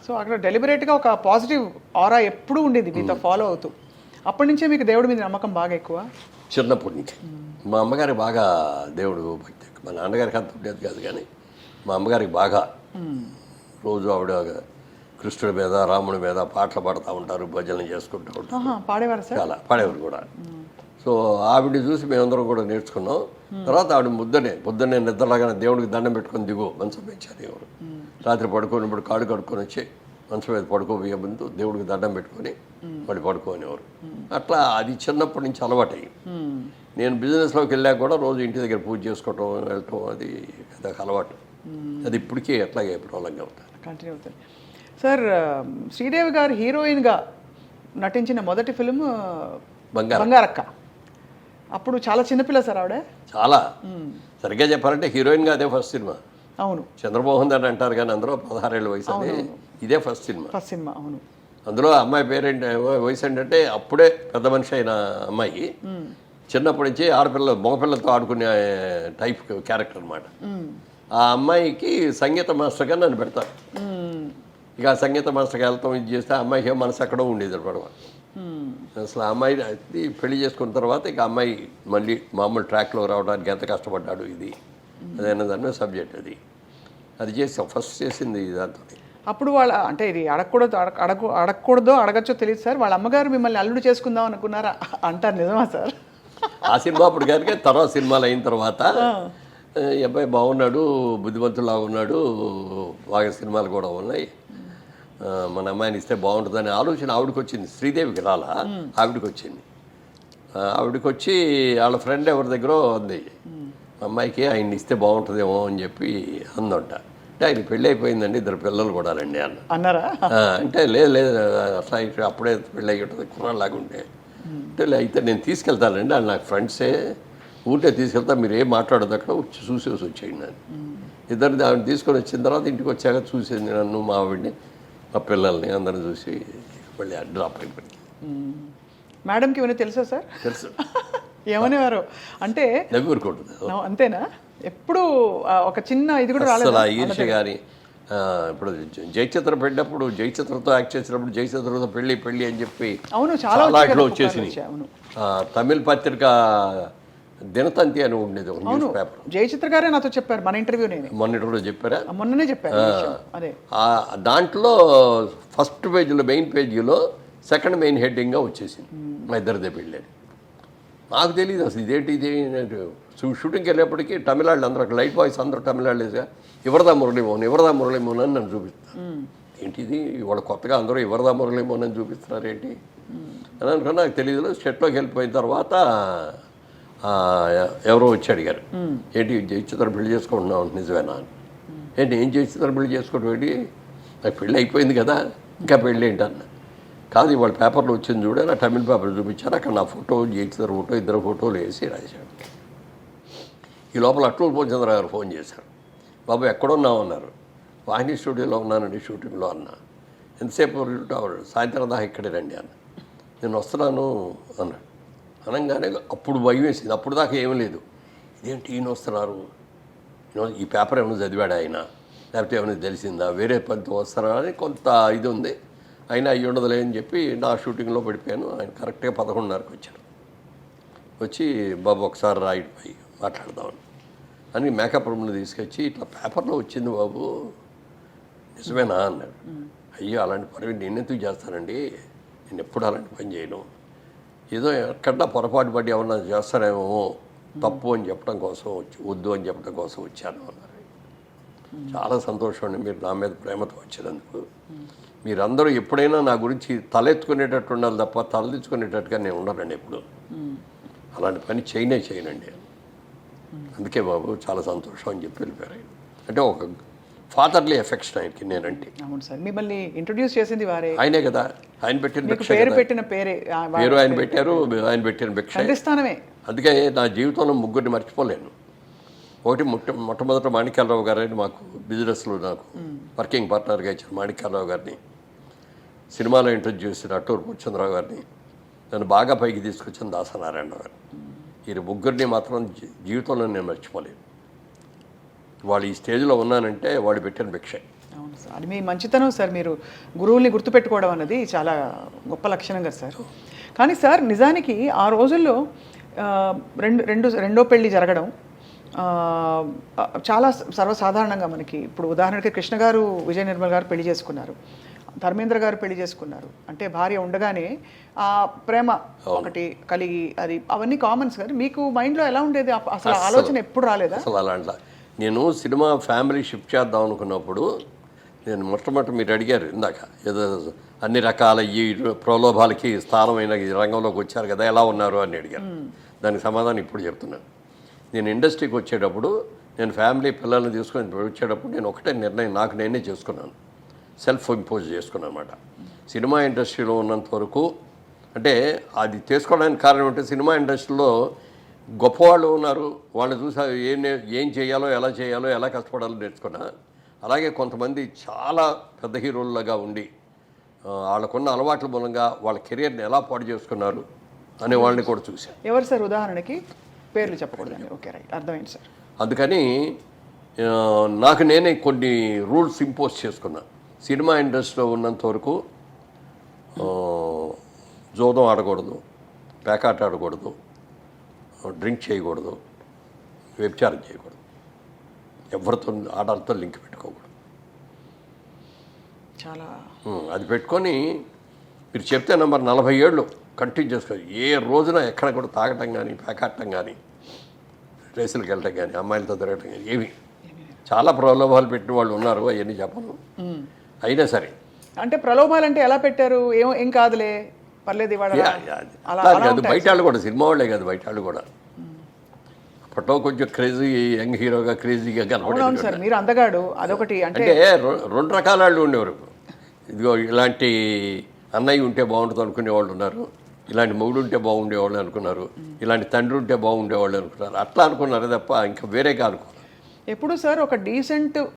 So అక్కడ డెలిబరేట్గా ఒక positive aura ఎప్పుడూ ఉండేది మీతో ఫాలో అవుతూ. అప్పటి నుంచే మీకు దేవుడి మీద నమ్మకం బాగా ఎక్కువ? చిన్నప్పటి నుంచి మా అమ్మగారికి బాగా దేవుడు భక్తి, మా నాన్నగారికి అంత ఉండేది కాదు, కానీ మా అమ్మగారికి బాగా రోజు ఆవిడ కృష్ణుడి మీద రాముడి మీద పాటలు పాడుతూ ఉంటారు, భజనలు చేసుకుంటూ ఉంటారు. పాడేవారు సార్? చాలా పాడేవారు కూడా. సో ఆవిడని చూసి మేమందరం కూడా నేర్చుకున్నాం. తర్వాత ఆవిడ పొద్దున్నే నిద్రలాగానే దేవుడికి దండం పెట్టుకొని దిగు మంచం పెంచారు ఎవరు. రాత్రి పడుకున్నప్పుడు కాడు కడుక్కొని వచ్చి మంచం మీద పడుకోబోయే ముందు దేవుడికి దండం పెట్టుకొని మళ్ళీ పడుకోనేవారు. అట్లా అది చిన్నప్పటి నుంచి అలవాటయ్యి. నేను బిజినెస్లోకి వెళ్ళాక కూడా రోజు ఇంటి దగ్గర పూజ చేసుకోవటం వెళ్ళటం అది అదొక అలవాటు. అది ఇప్పటికీ అట్లాగే ప్రాబ్లంగా అవుతారు, కంటిన్యూ అవుతుంది. సార్, శ్రీదేవి గారు హీరోయిన్గా నటించిన మొదటి ఫిలిం బంగారక్క. అప్పుడు చాలా చిన్నపిల్ల సార్ ఆవిడ. చాలా సరిగ్గా చెప్పాలంటే హీరోయిన్గా అదే ఫస్ట్ సినిమా. అవును, చంద్రమోహన్ అని అంటారు కానీ అందరూ 16 ఏళ్ళ వయసు అని ఇదే ఫస్ట్ సినిమా. అవును. అందులో అమ్మాయి పేరేంటి వయసు ఏంటంటే అప్పుడే పెద్ద మనిషి అయిన అమ్మాయి, చిన్నప్పటి నుంచి మగపిల్లలతో ఆడుకునే టైప్ క్యారెక్టర్ అనమాట. ఆ అమ్మాయికి సంగీత మాస్టర్గా నన్ను పెడతారు. ఇక ఆ సంగీత మాస్టర్కి వెళ్తాం, ఇది చేస్తే ఆ అమ్మాయికి మనసు ఎక్కడో ఉండేది పడవ. అసలు ఆ అమ్మాయి పెళ్లి చేసుకున్న తర్వాత ఇక అమ్మాయి మళ్ళీ మామూలు ట్రాక్లో రావడానికి ఎంత కష్టపడ్డాడు ఇది అదైనా దాని సబ్జెక్ట్ అది చేసాం. ఫస్ట్ చేసింది దాంతో. అప్పుడు వాళ్ళ అంటే ఇది అడగకూడదో అడగచ్చో తెలియదు సార్, వాళ్ళ అమ్మగారు మిమ్మల్ని అల్లుడు చేసుకుందాం అనుకున్నారా అంటారు, నిజమా సార్? ఆ సినిమా అప్పుడు కానీ తర్వాత సినిమాలు అయిన తర్వాత ఈ అబ్బాయి బాగున్నాడు, బుద్ధిమంతులాగా ఉన్నాడు, బాగా సినిమాలు కూడా ఉన్నాయి, మన అమ్మాయిని ఇస్తే బాగుంటుందనే ఆలోచన ఆవిడకి వచ్చింది. శ్రీదేవికి రాలా, ఆవిడకి వచ్చింది. ఆవిడకి వచ్చి వాళ్ళ ఫ్రెండ్ ఎవరి దగ్గర ఉంది, అమ్మాయికి ఆయన్ని ఇస్తే బాగుంటుందేమో అని చెప్పి అందంట. అంటే ఆయన పెళ్ళి అయిపోయిందండి, 2 పిల్లలు కూడా రండి అన్నారా? అంటే లేదు అట్లా అప్పుడే పెళ్ళి అయ్యి ఉంటుంది కుర్రాళ్ళలాగా ఉంటే. అంటే అయితే నేను తీసుకెళ్తానండి, వాళ్ళు నాకు ఫ్రెండ్సే, ఊరికే తీసుకెళ్తా, మీరు ఏం మాట్లాడదు అక్కడ వచ్చి చూసేసి వచ్చేయండి అని. ఇద్దరిని ఆవిడ తీసుకొని వచ్చిన తర్వాత ఇంటికి వచ్చాక చూసేది నన్ను, మా ఆవిడ్ని, మా పిల్లల్ని అందరిని చూసి మళ్ళీ డ్రాప్ అయిపోయింది. మేడంకి ఇవన్నీ తెలుసా సార్? తెలుసు. ఏమనేవారు అంటే నవ్వురుకుంటుంది అంతేనా? ఎప్పుడు ఒక చిన్న ఇది కూడా రాలేదు అసలు ఈర్ష్య కానీ. ఇప్పుడు జయచిత్ర పెట్టినప్పుడు జయచిత్రతో యాక్ట్ చేసినప్పుడు జయచిత్రతో పెళ్ళి అని చెప్పి అవును చాలా ఇట్లా వచ్చేసింది. తమిళ పత్రిక దినతంతి అని ఉండేది ఒక న్యూస్ పేపర్. జయచిత్ర గారే నాతో చెప్పారు మన ఇంటర్వ్యూ. మొన్న ఇంటర్వ్యూ చెప్పారా? మొన్ననే చెప్పారు. అదే దాంట్లో ఫస్ట్ పేజీలో మెయిన్ పేజీలో సెకండ్ మెయిన్ హెడ్డింగ్గా వచ్చేసింది మా ఇద్దరిదే పెళ్ళి. నాకు తెలియదు అసలు ఇదేంటి ఇది. షూటింగ్కి వెళ్ళేప్పటికీ తమిళాళ్ళు అందరూ లైట్ బాయ్స్ అందరూ తమిళాళ్ళేగా ఇవరదా మురళీమోహన్ అని నన్ను చూపిస్తారు. ఏంటిది ఇవాళ కొత్తగా అందరూ ఇవరదా మురళీమోహన్ అని చూపిస్తున్నారు ఏంటి అని అనుకున్నా. నాకు తెలియదు. సెట్లోకి వెళ్ళిపోయిన తర్వాత ఎవరో వచ్చి అడిగారు, ఏంటి జయచిత్ర పెళ్లి చేసుకుంటున్నావు నిజమేనా అని. ఏంటి ఏం జయచిత్ర పెళ్లి చేసుకోవడం ఏంటి, నాకు పెళ్ళి అయిపోయింది కదా ఇంకా పెళ్ళి ఏంటన్న. కాదు ఇవాళ పేపర్లో వచ్చింది చూడ, నా తమిళ పేపర్ చూపించారు, అక్కడ నా ఫోటో జయచిత్ర ఫోటో 2 ఫోటోలు వేసి రాశాడు. ఈ లోపల అట్లూరు పూర్ణచంద్ర గారు ఫోన్ చేశారు, బాబు ఎక్కడున్నావు అన్నారు. వాహిని స్టూడియోలో ఉన్నానండి షూటింగ్లో అన్న. ఎంతసేపు సాయంత్రం దాకా ఇక్కడే రండి అన్న. నేను వస్తున్నాను అన్నాడు. అనగానే అప్పుడు భయం వేసింది. అప్పుడు దాకా ఏమీ లేదు. ఇదేంటి ఈయన వస్తున్నారు, ఈ పేపర్ ఏమైనా చదివాడు ఆయన, లేకపోతే ఏమైనా తెలిసిందా, వేరే పనితో వస్తారా అని కొంత ఇది ఉంది. అయినా అయ్యి ఉండదులే అని చెప్పి నా షూటింగ్లో పడిపోయాను. ఆయన కరెక్ట్గా 11:30కి వచ్చారు. వచ్చి బాబు ఒకసారి రాయిపోయి మాట్లాడదామని అని మేకప్ రూమ్లో తీసుకొచ్చి ఇట్లా పేపర్లో వచ్చింది బాబు నిజమేనా అన్నాడు. అయ్యో అలాంటి పని నేనెందుకు చేస్తానండి, నేను ఎప్పుడు అలాంటి పని చేయను, ఏదో ఎక్కడా పొరపాటు పడి ఏమన్నా చేస్తారేమో తప్పు అని చెప్పడం కోసం వద్దు అని చెప్పడం కోసం వచ్చాను అన్నారు. చాలా సంతోషం అండి మీరు నా మీద ప్రేమతో వచ్చినందుకు. మీరందరూ ఎప్పుడైనా నా గురించి తలెత్తుకునేటట్టు ఉండాలి తప్ప తలదించుకునేటట్టుగా నేను ఉండనండి ఎప్పుడు. అలాంటి పని చేయనండి. అందుకే బాబు చాలా సంతోషం అని చెప్పి వెళ్ళిపోయారు. అంటే ఒక ఫాదర్లీ ఎఫెక్షన్ ఆయనకి నేనంటే. అవును సార్, మిమ్మల్ని ఇంట్రొడ్యూస్ చేసింది వారే, ఆయనే కదా. ఆయన పెట్టిన భిక్ష, పేరు పెట్టిన పేరే పేరు ఆయన పెట్టారు, ఆయన పెట్టిన భిక్ష స్థానమే. అందుకే నా జీవితంలో 3 మర్చిపోలేను. ఒకటి మొట్టమొదట మాణిక్యాలరావు గారని మాకు బిజినెస్లో నాకు వర్కింగ్ పార్ట్నర్గా ఇచ్చిన మాణిక్యాలరావు గారిని, సినిమాలో ఇంట్రొడ్యూస్ చేసిన అట్టూరు పూర్ణచంద్రరావు గారిని, నన్ను బాగా పైకి తీసుకొచ్చిన దాసనారాయణ గారు. ఈ 3 మాత్రం జీవితంలో నేను మర్చిపోలేను. వాళ్ళు ఈ స్టేజ్లో ఉన్నానంటే వాళ్ళు పెట్టిన భిక్ష. అవును సార్, అది మీ మంచితనం సార్. మీరు గురువుల్ని గుర్తుపెట్టుకోవడం అన్నది చాలా గొప్ప లక్షణం కదా సార్. కానీ సార్ నిజానికి ఆ రోజుల్లో రెండో పెళ్లి జరగడం చాలా సర్వసాధారణంగా మనకి. ఇప్పుడు ఉదాహరణకి కృష్ణ గారు విజయ నిర్మల్ గారు పెళ్లి చేసుకున్నారు, ధర్మేంద్ర గారు పెళ్లి చేసుకున్నారు. అంటే భార్య ఉండగానే ఆ ప్రేమ ఒకటి కలిగి అది అవన్నీ కామన్స్ కదా. మీకు మైండ్లో ఎలా ఉండేది అసలు? ఆలోచన ఎప్పుడు రాలేదా? అసలు అలాంటి నేను సినిమా ఫ్యామిలీ షిఫ్ట్ చేద్దాం అనుకున్నప్పుడు నేను మొట్టమొదటి మీరు అడిగారు ఇందాక, ఏదో అన్ని రకాల ఈ ప్రలోభాలకి స్థానమైన ఈ రంగంలోకి వచ్చారు కదా, ఎలా ఉన్నారు అని అడిగారు. దానికి సమాధానం ఇప్పుడు చెప్తున్నాను. నేను ఇండస్ట్రీకి వచ్చేటప్పుడు, నేను ఫ్యామిలీ పిల్లల్ని తీసుకొని వచ్చేటప్పుడు నేను ఒకటే నిర్ణయం నాకు నేనే చేసుకున్నాను, సెల్ఫ్ ఇంపోజ్ చేసుకున్నాను అనమాట. సినిమా ఇండస్ట్రీలో ఉన్నంత వరకు, అంటే అది చేసుకోవడానికి కారణం అంటే సినిమా ఇండస్ట్రీలో గొప్పవాళ్ళు ఉన్నారు, వాళ్ళు చూసా ఏం చేయాలో, ఎలా కష్టపడాలో నేర్చుకున్నా. అలాగే కొంతమంది చాలా పెద్ద హీరోలుగా ఉండి వాళ్ళకున్న అలవాట్ల మూలంగా వాళ్ళ కెరియర్ని ఎలా పాడు చేసుకున్నారు అనే వాళ్ళని కూడా చూశాను. ఎవరు సార్ ఉదాహరణకి? పేర్లు చెప్పకూడదండి. ఓకే, రైట్, అర్థమైంది సార్. అందుకని నాకు నేనే కొన్ని రూల్స్ ఇంపోజ్ చేసుకున్నా. సినిమా ఇండస్ట్రీలో ఉన్నంత వరకు జోదం ఆడకూడదు, పేకాట ఆడకూడదు, డ్రింక్ చేయకూడదు, వ్యభిచారం చేయకూడదు, ఎవరితో ఆడాలతో లింక్ పెట్టుకోకూడదు. చాలా అది పెట్టుకొని మీరు చెప్తే నెంబర్ 40 ఏళ్ళు కంటిన్యూ చేసుకోవాలి. ఏ రోజున ఎక్కడ కూడా తాగటం కానీ, పేకాటం కానీ, రేసులకు వెళ్ళటం కానీ, అమ్మాయిలతో తిరగటం కానీ ఏమి. చాలా ప్రలోభాలు పెట్టిన వాళ్ళు ఉన్నారు, అవన్నీ చెప్పను. అయినా సరే అంటే ప్రలోభాలు అంటే ఎలా పెట్టారు? ఏం కాదులే, పర్లేదు ఇవాళ అది బయట వాళ్ళు కూడా, సినిమా వాళ్ళే కాదు, బయట వాళ్ళు కూడా అప్పట్లో కొంచెం క్రేజీ యంగ్ హీరోగా క్రేజీగా కనపడేది సార్. మీరు అందగాడు అదొకటి. అంటే 2 రకాల వాళ్ళు ఉండేవారు. ఇదిగో ఇలాంటి అన్నయ్య ఉంటే బాగుంటుంది అనుకునే వాళ్ళు ఉన్నారు, ఇలాంటి మొగుడు ఉంటే బాగుండేవాళ్ళు అనుకున్నారు, ఇలాంటి తండ్రి ఉంటే బాగుండేవాళ్ళు అనుకున్నారు. అట్లా అనుకున్నారు తప్ప ఇంకా వేరేగా అనుకున్నారు. ఎప్పుడు సార్ ఒక డీసెంట్